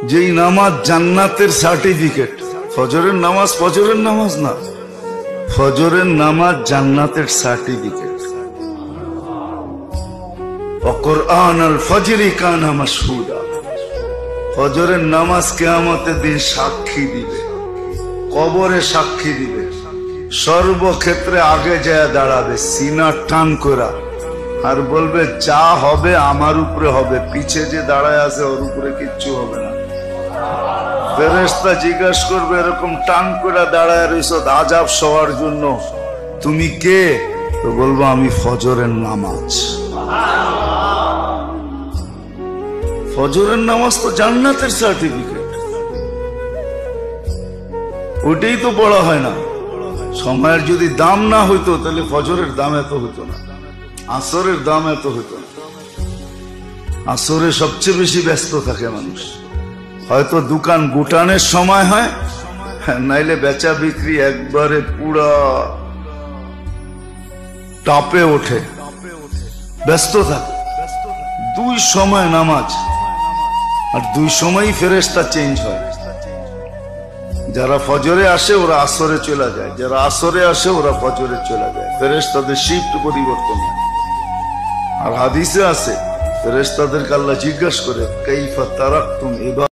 যেই নামাজ জান্নাতের সার্টিফিকেট। ফজরের নামাজ না, ফজরের নামাজ জান্নাতের সার্টিফিকেট। ওয়াকুরআন আল ফজরি কানা মাশহুদা, ফজরের নামাজ কিয়ামতের দিন সাক্ষী দিবে, কবরে সাক্ষী দিবে, সর্বক্ষেত্রে আগে যায় দাঁড়াবে সিনা টান করা, আর বলবে যা হবে আমার উপরে হবে, পিছে যে দাঁড়ায় আছে ওর উপরে কিচ্ছু হবে না। ফেরেশতা জিজ্ঞাসা করবে এরকম টান করে দাঁড়ায় রইছো আযাব সওয়ার জন্য, তুমি কে? তো বলবো আমি ফজরের নামাজ। ফজরের নামাজ তো জান্নাতের সার্টিফিকেট, ওইটাই তো পড়া হয় না। সময়ের যদি দাম না হইতো তাহলে ফজরের দাম এত হইতো না, আসরের দাম এত হইতো না। আসরে সবচেয়ে বেশি ব্যস্ত থাকে মানুষ, হয়তো দোকান গুটানের সময় হয়, নাইলে বেচা বিক্রি একবারে পুরা টাপে ওঠে, ব্যস্ত থাকে। দুই সময় নামাজ, আর দুই সময়ই ফেরেশতা চেঞ্জ হয়। যারা ফজরে আসে ওরা আসরে চলে যায়, যারা আসরে আসে ওরা ফজরে চলে যায়, ফেরেশতাদের শিফট পরিবর্তন হয়। আর হাদিসে আছে ফেরেশতাদেরকে আল্লাহ জিজ্ঞাসা করে কাইফা তারাকতুম ইবাদাত